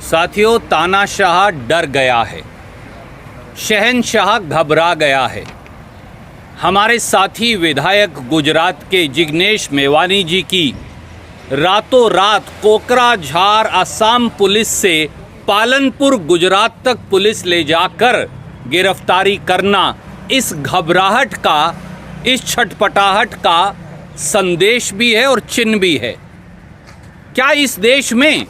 साथियों, तानाशाह डर गया है, शहंशाह घबरा गया है। हमारे साथी विधायक गुजरात के जिग्नेश मेवानी जी की रातों रात कोकराझार असम पुलिस से पालनपुर गुजरात तक पुलिस ले जाकर गिरफ्तारी करना इस घबराहट का, इस छटपटाहट का संदेश भी है और चिन्ह भी है। क्या इस देश में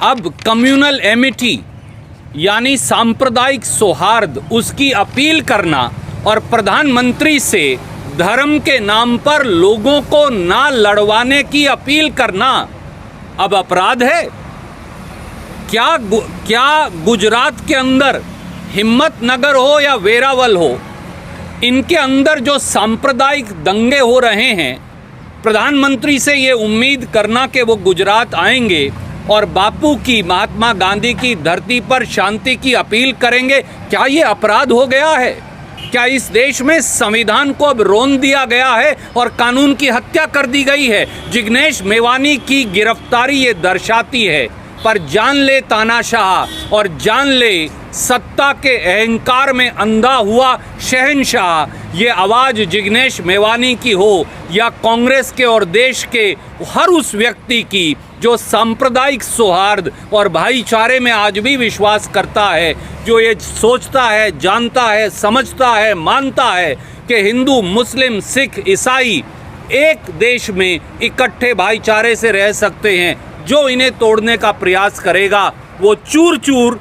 अब कम्युनल एमिटी यानी सांप्रदायिक सौहार्द, उसकी अपील करना और प्रधानमंत्री से धर्म के नाम पर लोगों को ना लड़वाने की अपील करना अब अपराध है? क्या गुजरात के अंदर हिम्मतनगर हो या वेरावल हो, इनके अंदर जो सांप्रदायिक दंगे हो रहे हैं, प्रधानमंत्री से ये उम्मीद करना कि वो गुजरात आएंगे और बापू की, महात्मा गांधी की धरती पर शांति की अपील करेंगे, क्या ये अपराध हो गया है? क्या इस देश में संविधान को अब रोन दिया गया है और कानून की हत्या कर दी गई है? जिग्नेश मेवानी की गिरफ्तारी ये दर्शाती है। पर जान ले तानाशाह और जान ले सत्ता के अहंकार में अंधा हुआ शहंशाह, ये आवाज़ जिग्नेश मेवानी की हो या कांग्रेस के और देश के हर उस व्यक्ति की जो सांप्रदायिक सौहार्द और भाईचारे में आज भी विश्वास करता है, जो ये सोचता है, जानता है, समझता है, मानता है कि हिंदू, मुस्लिम, सिख, ईसाई एक देश में इकट्ठे भाईचारे से रह सकते हैं। जो इन्हें तोड़ने का प्रयास करेगा वो चूर चूर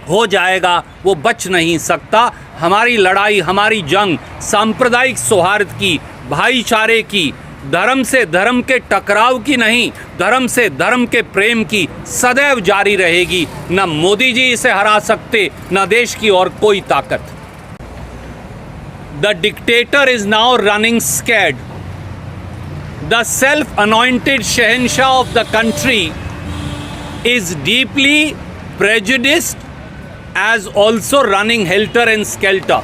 हो जाएगा, वो बच नहीं सकता। हमारी लड़ाई, हमारी जंग सांप्रदायिक सौहार्द की, भाईचारे की, धर्म से धर्म के टकराव की नहीं, धर्म से धर्म के प्रेम की सदैव जारी रहेगी। न मोदी जी इसे हरा सकते, न देश की और कोई ताकत। The dictator is now running scared. The self-anointed Shahenshah of the country is deeply prejudiced as also running helter and skelter.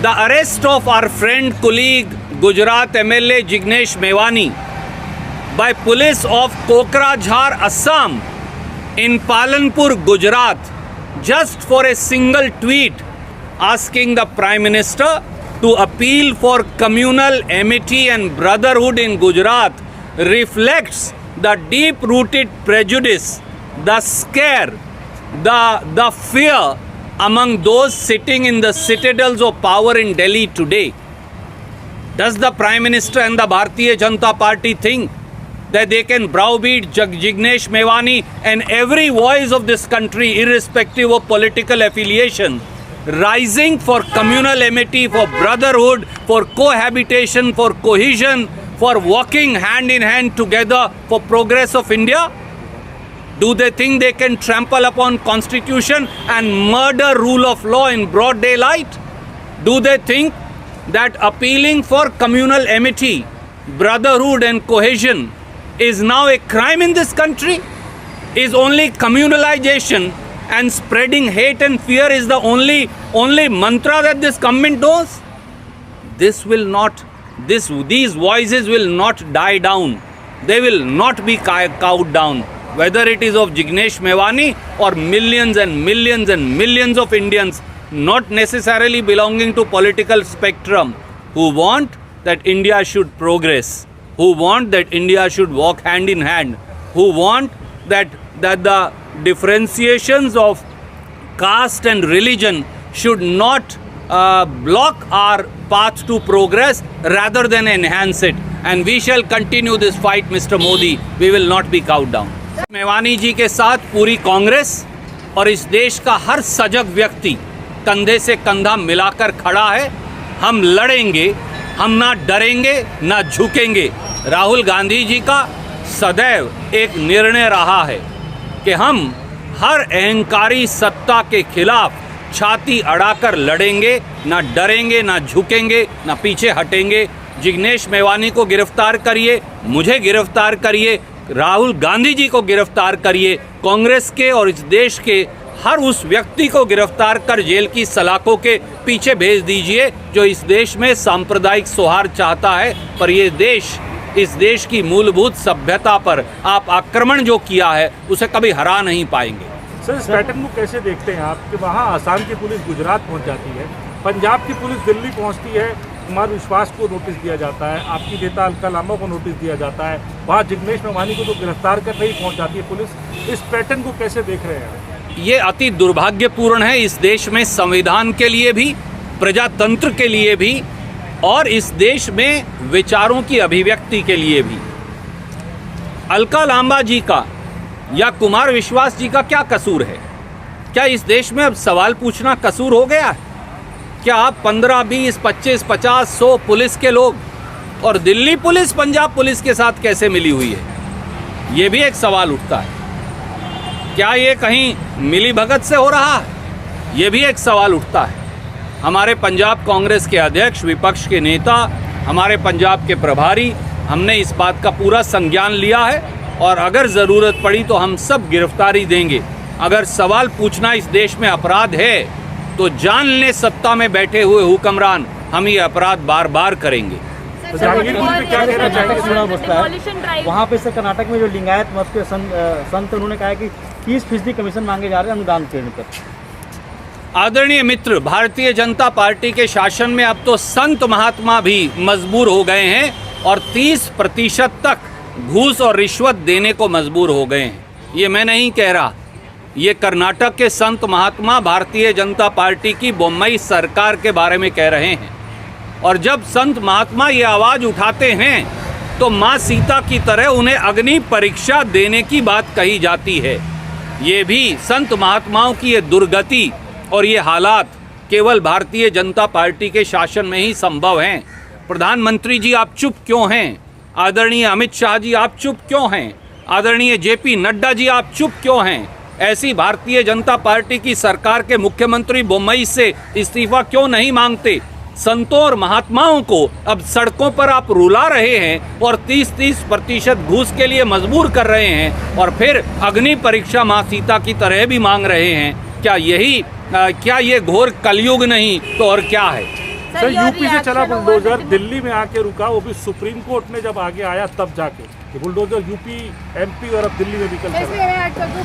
The arrest of our friend, colleague, Gujarat MLA Jignesh Mevani by police of Kokrajhar, Assam in Palanpur, Gujarat, just for a single tweet asking the Prime Minister to appeal for communal amity and brotherhood in Gujarat reflects the deep-rooted prejudice, the scare, the fear among those sitting in the citadels of power in Delhi today. Does the Prime Minister and the Bharatiya Janata Party think that they can browbeat Jignesh Mevani and every voice of this country, irrespective of political affiliation, rising for communal amity, for brotherhood, for cohabitation, for cohesion, for walking hand in hand together for progress of India? Do they think they can trample upon constitution and murder rule of law in broad daylight? Do they think that appealing for communal amity, brotherhood and cohesion is now a crime in this country? Is only communalization and spreading hate and fear is the only mantra that this government knows? These voices will not die down. They will not be cowed down. Whether it is of Jignesh Mevani or millions and millions and millions of Indians not necessarily belonging to political spectrum, who want that India should progress, who want that India should walk hand in hand, who want that the differentiations of caste and religion should not block our path to progress, rather than enhance it. And we shall continue this fight, Mr. Modi. We will not be cowed down. Mevani ji के साथ पूरी कांग्रेस और इस देश का हर सजग व्यक्ति कंधे से कंधा मिलाकर खड़ा है। हम लड़ेंगे, हम ना डरेंगे, ना झुकेंगे। राहुल गांधी जी का सदैव एक निर्णय रहा है कि हम हर अहंकारी सत्ता के खिलाफ छाती अड़ाकर लड़ेंगे, ना डरेंगे, ना झुकेंगे, ना पीछे हटेंगे। जिग्नेश मेवानी को गिरफ्तार करिए, मुझे गिरफ्तार करिए, राहुल गांधी जी को गिरफ्तार करिए, कांग्रेस के और इस देश के हर उस व्यक्ति को गिरफ्तार कर जेल की सलाखों के पीछे भेज दीजिए जो इस देश में सांप्रदायिक सौहार्द चाहता है। पर ये देश इस देश की मूलभूत सभ्यता पर आप आक्रमण जो किया है उसे कभी हरा नहीं पाएंगे। सर, इस पैटर्न को कैसे देखते हैं आप कि वहाँ आसाम की पुलिस गुजरात पहुँच जाती है, पंजाब की पुलिस दिल्ली पहुँचती है, कुमार विश्वास को नोटिस दिया जाता है, आपकी नेता अलका लांबा को नोटिस दिया जाता है, वहाँ जिग्नेश मेवानी को तो गिरफ्तार कर नहीं पहुँच जाती है पुलिस। इस पैटर्न को कैसे देख रहे हैं? ये अति दुर्भाग्यपूर्ण है इस देश में, संविधान के लिए भी, प्रजातंत्र के लिए भी और इस देश में विचारों की अभिव्यक्ति के लिए भी। अलका लांबा जी का या कुमार विश्वास जी का क्या कसूर है? क्या इस देश में अब सवाल पूछना कसूर हो गया है? क्या आप 15, 20, 25, 50, 100 पुलिस के लोग और दिल्ली पुलिस पंजाब पुलिस के साथ कैसे मिली हुई है? ये भी एक सवाल उठता है। क्या ये कहीं मिली भगत से हो रहा है? ये भी एक सवाल उठता है। हमारे पंजाब कांग्रेस के अध्यक्ष, विपक्ष के नेता, हमारे पंजाब के प्रभारी, हमने इस बात का पूरा संज्ञान लिया है और अगर ज़रूरत पड़ी तो हम सब गिरफ्तारी देंगे। अगर सवाल पूछना इस देश में अपराध है तो जान ले सत्ता में बैठे हुए हुक्मरान, हम ये अपराध बार बार करेंगे। क्या कहना चाहेंगे? वहाँ पे कर्नाटक में जो लिंगायत मत के संत उन्होंने कहा है कि 30% कमीशन मांगे जा रहे हैं अनुदान के पर। आदरणीय मित्र, भारतीय जनता पार्टी के शासन में अब तो संत महात्मा भी मजबूर हो गए हैं और 30% तक घूस और रिश्वत देने को मजबूर हो गए हैं। ये मैं नहीं कह रहा, ये कर्नाटक के संत महात्मा भारतीय जनता पार्टी की बोम्मई सरकार के बारे में कह रहे हैं। और जब संत महात्मा ये आवाज़ उठाते हैं तो माँ सीता की तरह उन्हें अग्नि परीक्षा देने की बात कही जाती है। ये भी संत महात्माओं की ये दुर्गति और ये हालात केवल भारतीय जनता पार्टी के शासन में ही संभव हैं। प्रधानमंत्री जी आप चुप क्यों हैं? आदरणीय अमित शाह जी आप चुप क्यों हैं? आदरणीय जेपी नड्डा जी आप चुप क्यों हैं? ऐसी भारतीय जनता पार्टी की सरकार के मुख्यमंत्री बोम्मई से इस्तीफा क्यों नहीं मांगते? संतों और महात्माओं को अब सड़कों पर आप रुला रहे हैं और 30% घूस के लिए मजबूर कर रहे हैं और फिर अग्नि परीक्षा माँ सीता की तरह भी मांग रहे हैं। क्या ये घोर कलयुग नहीं तो और क्या है? सर, यूपी से चला बुलडोजर दिल्ली में आके रुका, वो भी सुप्रीम कोर्ट में जब आगे आया तब जाके बुलडोजर यूपी, एमपी और अब दिल्ली में भी कल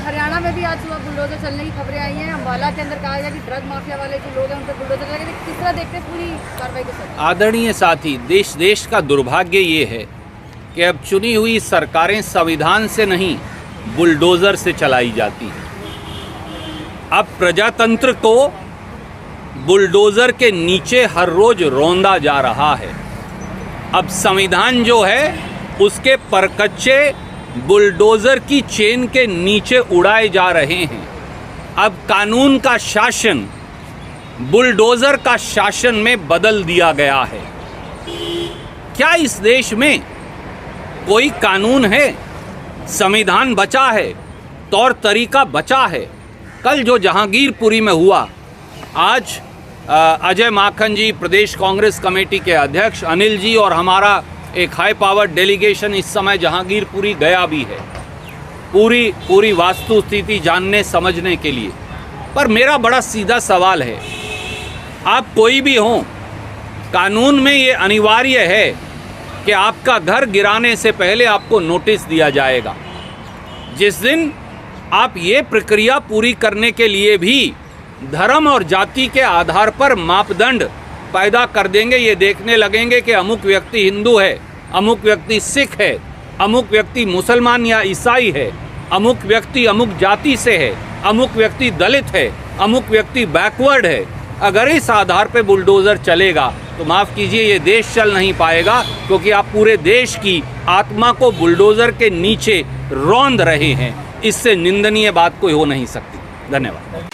हरियाणा में भी आज सुबह बुलडोजर चलने की खबरें आई हैं। अम्बाला के अंदर कहा गया कि ड्रग माफिया वाले जो लोग हैं उन पर बुलडोजर चलेंगे। किस तरह देखते हैं पूरी कार्रवाई को सर? आदरणीय साथी, देश का दुर्भाग्य ये है कि अब चुनी हुई सरकारें संविधान से नहीं बुलडोजर से चलाई जाती हैं। अब प्रजातंत्र को बुलडोजर के नीचे हर रोज रौंदा जा रहा है। अब संविधान जो है उसके परकच्चे बुलडोजर की चेन के नीचे उड़ाए जा रहे हैं। अब कानून का शासन बुलडोजर का शासन में बदल दिया गया है। क्या इस देश में कोई कानून है? संविधान बचा है, तौर तरीका बचा है। कल जो जहांगीरपुरी में हुआ, आज अजय माखन जी, प्रदेश कांग्रेस कमेटी के अध्यक्ष, अनिल जी और हमारा एक हाई पावर डेलीगेशन इस समय जहांगीरपुरी गया भी है पूरी वास्तु स्थिति जानने समझने के लिए। पर मेरा बड़ा सीधा सवाल है, आप कोई भी हों, कानून में ये अनिवार्य है कि आपका घर गिराने से पहले आपको नोटिस दिया जाएगा। जिस दिन आप ये प्रक्रिया पूरी करने के लिए भी धर्म और जाति के आधार पर मापदंड पैदा कर देंगे, ये देखने लगेंगे कि अमुक व्यक्ति हिंदू है, अमुक व्यक्ति सिख है, अमुक व्यक्ति मुसलमान या ईसाई है, अमुक व्यक्ति अमुक जाति से है, अमुक व्यक्ति दलित है, अमुक व्यक्ति बैकवर्ड है। अगर इस आधार पे बुलडोज़र चलेगा तो माफ़ कीजिए, ये देश चल नहीं पाएगा, क्योंकि आप पूरे देश की आत्मा को बुलडोज़र के नीचे रौंद रहे हैं। इससे निंदनीय बात कोई हो नहीं सकती। धन्यवाद।